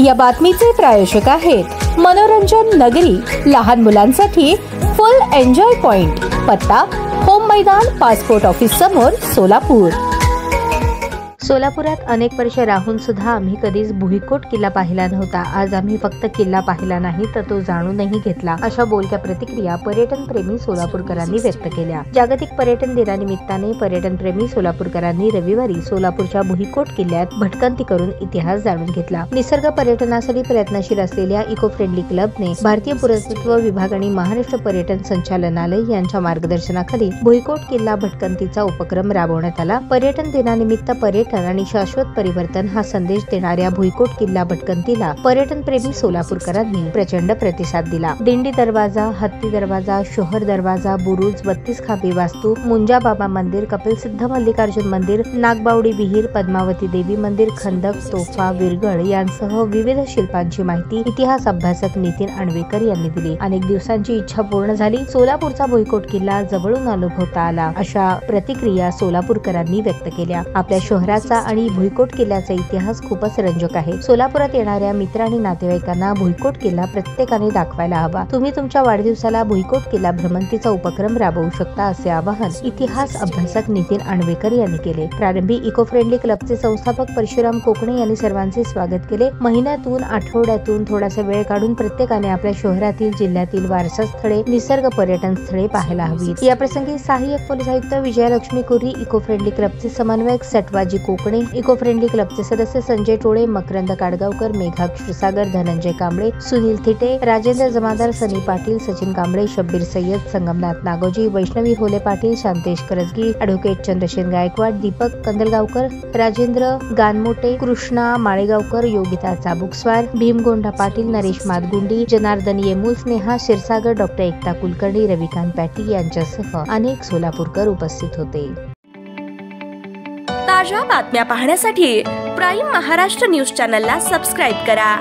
या बातमीचे प्रायोजक आहेत मनोरंजन नगरी, लहान मुलांसाठी फुल एन्जॉय पॉइंट, पत्ता होम मैदान, पासपोर्ट ऑफिस समोर, सोलापूर। सोलापुरात अनेक वर्ष राहून सुद्धा आम्ही कधीच भुईकोट किल्ला पाहिला नव्हता। आज आम्ही फक्त किल्ला पाहिला नाही तर तो जाणूनही घेतला, अशा बोलक्या प्रतिक्रिया पर्यटन प्रेमी सोलापूरकरांनी व्यक्त केल्या। जागतिक पर्यटन दिनानिमित्ताने पर्यटन प्रेमी सोलापूरकरांनी रविवारी सोलापूरच्या भुईकोट किल्ल्यात भटकंती करून इतिहास जाणून घेतला। निसर्ग पर्यटनासाठी प्रयत्नशील असलेल्या इको फ्रेंडली क्लबने भारतीय पुरातत्व विभाग आणि महाराष्ट्र पर्यटन संचालनालय यांच्या मार्गदर्शनाखाली भुईकोट किल्ला भटकंतीचा उपक्रम राबवण्यात आला। पर्यटन दिनानिमित्त पर्यटन आणि शाश्वत परिवर्तन हा संदेश देणाऱ्या भुईकोट किल्ला भटकंतीला पर्यटन प्रेमी सोलापूरकरांनी प्रचंड प्रतिसाद दिला। दिंडी दरवाजा, हत्ती दरवाजा, शोहर दरवाजा, बुरुज, 32 खांबी वास्तू, मुंजा बाबा मंदिर, कपिल सिद्ध मल्लिकार्जुन मंदिर, नागबावडी विहीर, पद्मावती देवी मंदिर, खंदक, तोफा, विरगळ यांसह विविध शिल्पांची माहिती इतिहास अभ्यासक नितीन आणवेकर यांनी दिली। अनेक दिवसांची इच्छा पूर्ण झाली, सोलापूरचा भुईकोट किल्ला जवळून अनुभवता आला, अशा प्रतिक्रिया सोलापूरकरांनी व्यक्त केल्या। आपल्या शहराचा आणि भुईकोट किल्ल्याचा इतिहास खूपच रंजक आहे। सोलापुरात येणाऱ्या मित्र आणि नातेवाईकांना भुईकोट किल्ला प्रत्येकाने दाखवायला हवा। तुम्ही तुमच्या वाढदिवसाला भुईकोट किल्ला भ्रमंतीचा उपक्रम राबवू शकता, असे आवाहन इतिहास अभ्यासक नितीन आणवेकर यांनी केले। प्रारंभी इको फ्रेंडली क्लबचे संस्थापक परशुराम कोकणे यांनी सर्वांचे स्वागत केले। महिन्यातून, आठवड्यातून थोडासा वेळ काढून प्रत्येकाने आपल्या शहरातील, जिल्ह्यातील वारसा स्थळे, निसर्ग पर्यटन स्थळे पाहायला हवीत। याप्रसंगी सहाय्यक पोलीस आयुक्त विजयलक्ष्मी कुरी, इको फ्रेंडली क्लबचे समन्वयक सटवाजी कोकणे, इको फ्रेंडली क्लबचे सदस्य संजय टोळे, मकरंद काडगावकर, मेघा क्षीरसागर, धनंजय कांबळे, सुनील थिटे, राजेंद्र जमादार, सनी पाटील, सचिन कांबळे, शब्बीर सय्यद, संगमनाथ नागोजी, वैष्णवी होले पाटील, शांतेश करजगी, ॲडव्होकेट चंद्रशेन गायकवाड, दीपक कंदलगावकर, राजेंद्र गानमोटे, कृष्णा माळेगावकर, योगिता चाबुकस्वार, भीमगोंडा पाटील, नरेश मादगुंडी, जनार्दन येमूल, स्नेहा क्षीरसागर, डॉक्टर एकता कुलकर्णी, रविकांत पॅटी यांच्यासह अनेक सोलापूरकर उपस्थित होते। ताज्या बातम्या पाहण्यासाठी प्राईम महाराष्ट्र न्यूज चॅनलला सबस्क्राईब करा।